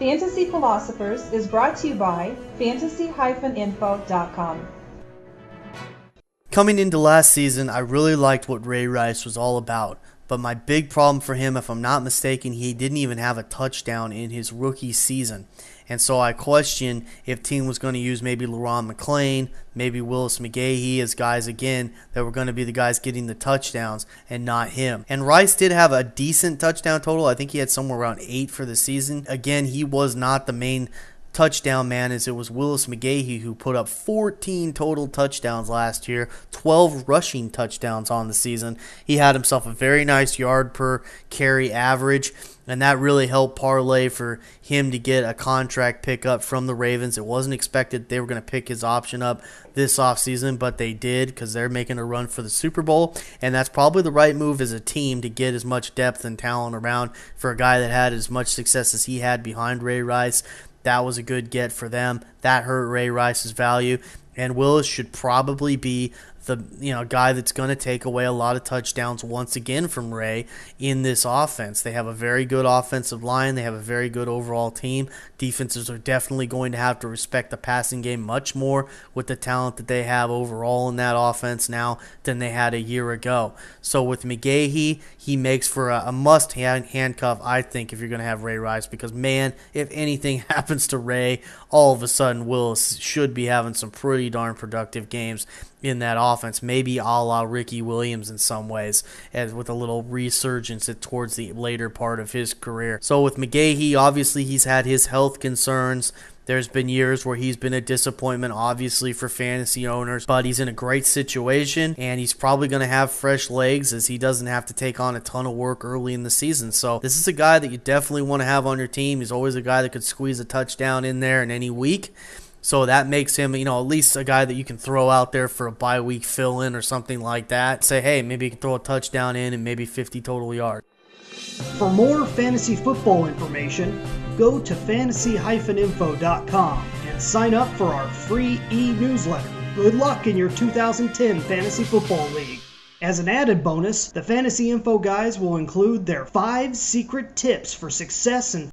Fantasy Philosophers is brought to you by fantasy-info.com. Coming into last season, I really liked what Ray Rice was all about. But my big problem for him, if I'm not mistaken, he didn't even have a touchdown in his rookie season. And so I question if team was going to use maybe LaRon McClain, maybe Willis McGahee as guys again that were going to be the guys getting the touchdowns and not him. And Rice did have a decent touchdown total. I think he had somewhere around 8 for the season. Again, he was not the main touchdown man, as it was Willis McGahee who put up 14 total touchdowns last year, 12 rushing touchdowns on the season. He had himself a very nice yard per carry average, and that really helped parlay for him to get a contract pickup from the Ravens. It wasn't expected they were going to pick his option up this offseason, but they did because they're making a run for the Super Bowl, and that's probably the right move as a team to get as much depth and talent around for a guy that had as much success as he had behind Ray Rice. That was a good get for them. That hurt Ray Rice's value. And Willis should probably be the guy that's going to take away a lot of touchdowns once again from Ray in this offense. They have a very good offensive line. They have a very good overall team. Defenses are definitely going to have to respect the passing game much more with the talent that they have overall in that offense now than they had a year ago. So with McGahee, he makes for a must-handcuff, I think, if you're going to have Ray Rice, because, man, if anything happens to Ray, all of a sudden Willis should be having some pretty darn productive games in that offense, maybe a la Ricky Williams in some ways, as with a little resurgence towards the later part of his career. So with McGahee, obviously he's had his health concerns. There's been years where he's been a disappointment, obviously, for fantasy owners, but he's in a great situation, and he's probably going to have fresh legs as he doesn't have to take on a ton of work early in the season. So this is a guy that you definitely want to have on your team. He's always a guy that could squeeze a touchdown in there in any week. So that makes him, at least a guy that you can throw out there for a bye week fill-in or something like that. Say, hey, maybe you can throw a touchdown in and maybe 50 total yards. For more fantasy football information, go to fantasy-info.com and sign up for our free e-newsletter. Good luck in your 2010 Fantasy Football League. As an added bonus, the Fantasy Info guys will include their 5 secret tips for success in